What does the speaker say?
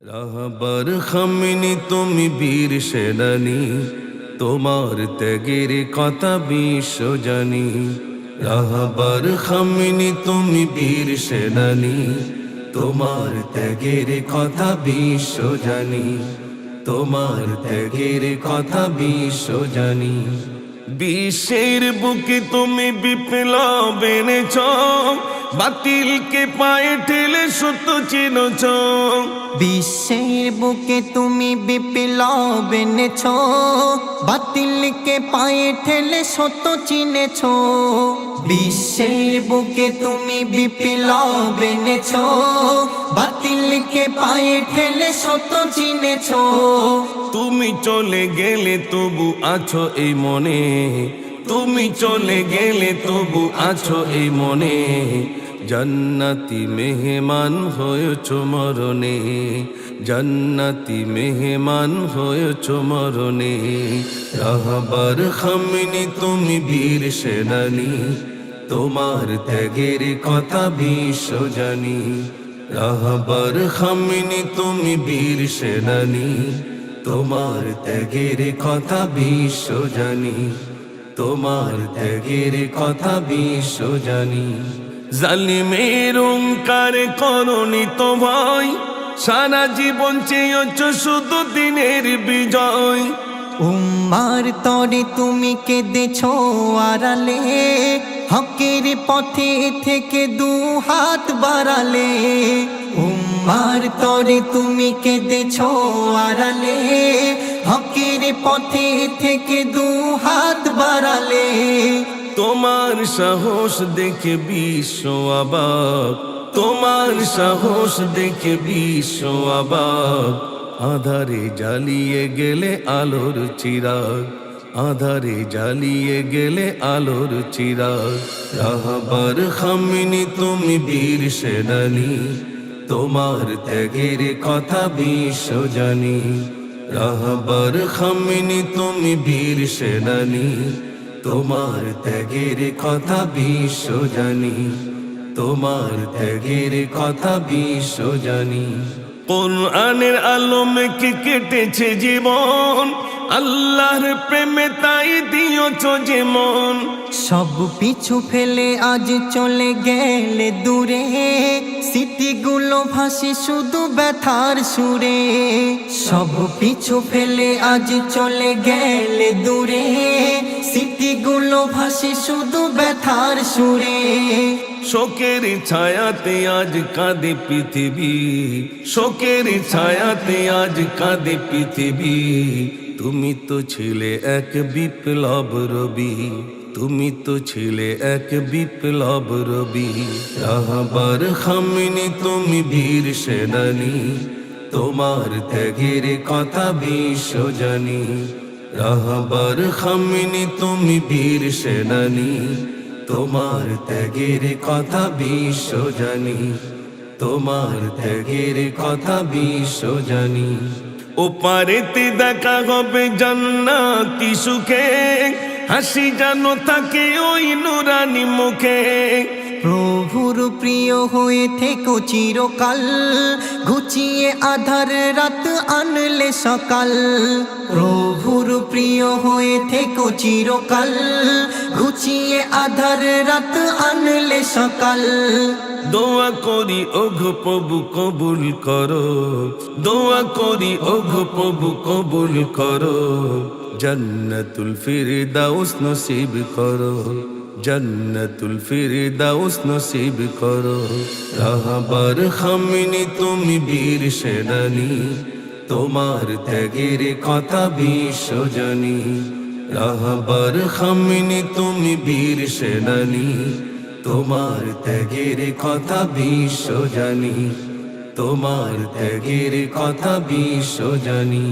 রাহবার Khamenei তুমি বীর সেনানী, তোমার ত্যাগের কথা বিশ্ব জানি। রাহবার খামিনি তুমি বীর সেনানী, তোমার ত্যাগের কথা বিশ্ব জানি। তোমার ত্যাগের কথা বিশ্ব জানি। বিশ্বের বুকে তুমি বিপ্লব এনেছ, বাতিলকে পায়ে ঠেলে সত্য চিনেছ। বিশ্বের বুকে তুমি বিপ্লব এনেছ, বাতিলকে পায়ে ঠেলে সত্য চিনেছ। বিশ্বের বুকে তুমি বিপ্লব এনেছ, বাতিলকে পায়ে ঠেলে সত্য চিনেছ। তুমি চলে গেলে তবু আছো এই মনে, তুমি চলে গেলে তবু আছো এই মনে। জান্নাতি মেহমান হয়েছ মরণে, জান্নাতি মেহমান হয়েছ মরণে। রাহবার খামিনি তুমি বীর সেনানী, তোমার ত্যাগের কথা বিশ্ব জানি। রাহবার খামিনি তুমি বীর সেনানী, তোমার ত্যাগের কথা বিশ্ব জানি। তোমার ত্যাগের কথা বিশ্ব জানি। জালিমের অহংকার করনি তো ভয়, সারা জীবন চেয়েছ শুধু দিনের বিজয়। উম্মার তরে তুমি কেঁদেছ আড়ালে, হকের পথে থেকে দু হাত বাড়ালে। উম্মার তরে তুমি কেঁদেছ আড়ালে, হকের পথে থেকে দু হাত বাড়ালে। তোমার সাহস দেখে বিশ্ব অবাক, তোমার সাহস দেখে বিশ্ব অবাক। আধারে জ্বালিয়ে গেলে আলোর চিরাগ, আধারে জ্বালিয়ে গেলে আলোর চিরাগ। রাহবার খামিনি তুমি বীর সেনানী, তোমার ত্যাগের কথা বিশ্ব জানি। রাহবার খামিনি তুমি বীর সেনানী, তোমার ত্যাগের কথা বিশ্ব জানি। তোমার ত্যাগের কথা বিশ্ব জানি। কোরআনের আলোমে কি কেটেছে জীবন, আল্লাহর প্রেমে তাই দিয়েছ যেমন। সব পিছু ফেলে আজ চলে গেলে দূরে, স্মৃতিগুলো ভাসে শুধু ব্যথার সুরে। সব পিছু ফেলে আজ চলে গেলে দূরে, স্মৃতিগুলো ভাসে শুধু ব্যথার সুরে। শোকের ছায়াতে আজ কাঁদে পৃথিবী, শোকের ছায়াতে আজ কাঁদে পৃথিবী। তুমি তো ছিলে এক বিপ্লব রবি, তুমি তো ছিলে এক বিপ্লব রবি। রাহবার খামিনি তুমি বীর সেনানী, তোমার ত্যাগের কথা বিশ্ব জানি। রাহবার খামিনি তুমি বীর সেনানী, তোমার ত্যাগের কথা বিশ্ব জানি। তোমার ত্যাগের কথা বিশ্ব জানি। ওপারেতে দেখা হবে জান্নাতি সুখে, হাসি যেন থাকে ওই নুরানি মুখে। প্রভুর প্রিয় হয়ে থেকো চিরকাল, ঘুচিয়ে আধার রাত আনলে সকাল। প্রভুর প্রিয় হয়ে থেকো চিরকাল, ঘুচিয়ে আধার রাত আনলে সকাল। দোয়া করি ওগো প্রভু কবুল করো, দোয়া করি ওগো প্রভু কবুল করো। জান্নাতুল ফিরদাউস নসিব করো, জান্নাতুল ফিরদাউস নসিব করো। রাহবার খামিনি তুমি বীর সেনানী, তোমার ত্যাগের কথা বিশ্ব জানি। রাহবার খামিনি তুমি বীর সেনানী, তোমার ত্যাগের কথা বিশ্ব জানি। তোমার ত্যাগের কথা বিশ্ব জানি।